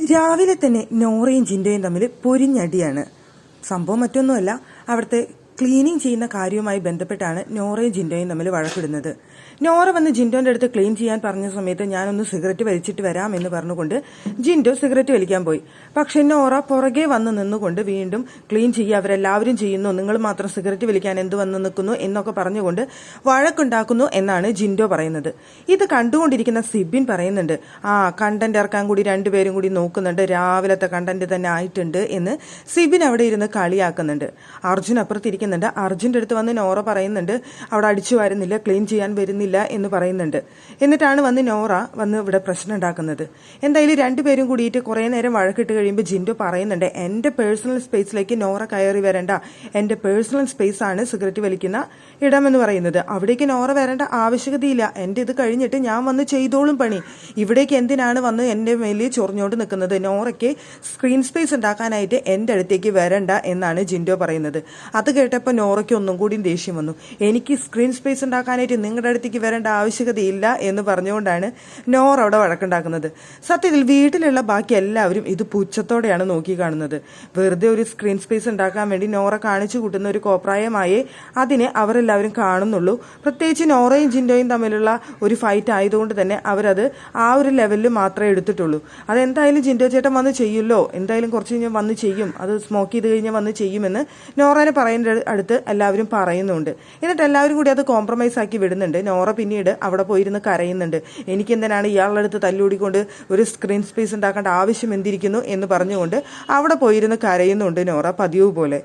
രാവിലെ തന്നെ നോറയും ജിൻഡോയും തമ്മിൽ പൊരിഞ്ഞടിയാണ്. സംഭവം മറ്റൊന്നുമല്ല, അവിടുത്തെ ക്ലീനിങ് ചെയ്യുന്ന കാര്യവുമായി ബന്ധപ്പെട്ടാണ് നോറയും ജിൻഡോയും തമ്മിൽ വഴക്കിടുന്നത്. നോറ വന്ന് ജിൻഡോന്റെ അടുത്ത് ക്ലീൻ ചെയ്യാൻ പറഞ്ഞ സമയത്ത് ഞാനൊന്ന് സിഗരറ്റ് വലിച്ചിട്ട് വരാം എന്ന് പറഞ്ഞുകൊണ്ട് ജിൻഡോ സിഗരറ്റ് വലിക്കാൻ പോയി. പക്ഷെ നോറ പുറകെ വന്ന് നിന്നുകൊണ്ട് വീണ്ടും ക്ലീൻ ചെയ്യുക, അവരെല്ലാവരും ചെയ്യുന്നു, നിങ്ങൾ മാത്രം സിഗരറ്റ് വലിക്കാൻ എന്ത് വന്ന് നിൽക്കുന്നു എന്നൊക്കെ പറഞ്ഞുകൊണ്ട് വഴക്കുണ്ടാക്കുന്നു എന്നാണ് ജിൻഡോ പറയുന്നത്. ഇത് കണ്ടുകൊണ്ടിരിക്കുന്ന സിബിൻ പറയുന്നുണ്ട്, കണ്ടന്റ് ഇറക്കാൻ കൂടി രണ്ടുപേരും കൂടി നോക്കുന്നുണ്ട്, രാവിലത്തെ കണ്ടന്റ് തന്നെ ആയിട്ടുണ്ട് എന്ന് സിബിൻ അവിടെ ഇരുന്ന് കളിയാക്കുന്നുണ്ട്. അർജുൻ അപ്പുറത്തിരിക്കുന്നുണ്ട്. അർജുന്റെ അടുത്ത് വന്ന് നോറ പറയുന്നുണ്ട്, അവിടെ അടിച്ചു വരുന്നില്ല, ക്ലീൻ ചെയ്യാൻ വരുന്നില്ല എന്ന് പറയുന്നുണ്ട്. എന്നിട്ടാണ് വന്ന് നോറ വന്ന് ഇവിടെ പ്രശ്നം ഉണ്ടാക്കുന്നത്. എന്തായാലും രണ്ടുപേരും കൂടിയിട്ട് കുറെ നേരം വഴക്കിട്ട് കഴിയുമ്പോൾ ജിൻഡോ പറയുന്നുണ്ട്, എന്റെ പേഴ്സണൽ സ്പേസിലേക്ക് നോറ കയറി വരണ്ട, എന്റെ പേഴ്സണൽ സ്പേസ് ആണ് സിഗരറ്റ് വലിക്കുന്ന ഇടമെന്ന് പറയുന്നത്, അവിടേക്ക് നോറ വരേണ്ട ആവശ്യകതയില്ല, എന്റെ ഇത് കഴിഞ്ഞിട്ട് ഞാൻ വന്ന് ചെയ്തോളും പണി, ഇവിടേക്ക് എന്തിനാണ് വന്ന് എന്റെ മേലിൽ ചൊറിഞ്ഞോണ്ട് നിൽക്കുന്നത്, നോറയ്ക്ക് സ്ക്രീൻ സ്പേസ് ഉണ്ടാക്കാനായിട്ട് എന്റെ അടുത്തേക്ക് വരണ്ട എന്നാണ് ജിൻഡോ പറയുന്നത്. അത് കേട്ടപ്പോൾ നോറയ്ക്ക് ഒന്നും കൂടി ദേഷ്യം വന്നു. എനിക്ക് സ്ക്രീൻ സ്പേസ് ഉണ്ടാക്കാനായിട്ട് നിങ്ങളുടെ അടുത്തേക്ക് വരേണ്ട ആവശ്യകതയില്ല എന്ന് പറഞ്ഞുകൊണ്ടാണ് നോറ അവിടെ വഴക്കുണ്ടാക്കുന്നത്. സത്യത്തിൽ വീട്ടിലുള്ള ബാക്കി എല്ലാവരും ഇത് പുച്ഛത്തോടെയാണ് നോക്കി കാണുന്നത്. വെറുതെ ഒരു സ്ക്രീൻ സ്പേസ് ഉണ്ടാക്കാൻ വേണ്ടി നോറ കാണിച്ചു കൂട്ടുന്ന ഒരു കോപ്രായമായേ അതിനെ അവരെല്ലാവരും കാണുന്നുള്ളൂ. പ്രത്യേകിച്ച് നോറയും ജിൻഡോയും തമ്മിലുള്ള ഒരു ഫൈറ്റ് ആയതുകൊണ്ട് തന്നെ അവരത് ആ ഒരു ലെവലിൽ മാത്രമേ എടുത്തിട്ടുള്ളൂ. അതെന്തായാലും ജിൻഡോ ചേട്ടൻ വന്ന് ചെയ്യുമല്ലോ, എന്തായാലും കുറച്ച് കഴിഞ്ഞാൽ വന്ന് ചെയ്യും, അത് സ്മോക്ക് ചെയ്ത് കഴിഞ്ഞാൽ വന്ന് ചെയ്യുമെന്ന് നോറനെ പറയുന്ന അടുത്ത് എല്ലാവരും പറയുന്നുണ്ട്. എന്നിട്ട് എല്ലാവരും കൂടി അത് കോംപ്രമൈസ് ആക്കി വിടുന്നുണ്ട്. നോറ പിന്നീട് അവിടെ പോയിരുന്ന് കരയുന്നുണ്ട്, എനിക്കെന്തിനാണ് ഇയാളുടെ അടുത്ത് തല്ലുകൂടിക്കൊണ്ട് ഒരു സ്ക്രീൻ സ്പേസ് ഉണ്ടാക്കേണ്ട ആവശ്യം എന്തിരിക്കുന്നു എന്ന് പറഞ്ഞുകൊണ്ട് അവിടെ പോയിരുന്ന് കരയുന്നുണ്ട് നോറ പതിവ് പോലെ.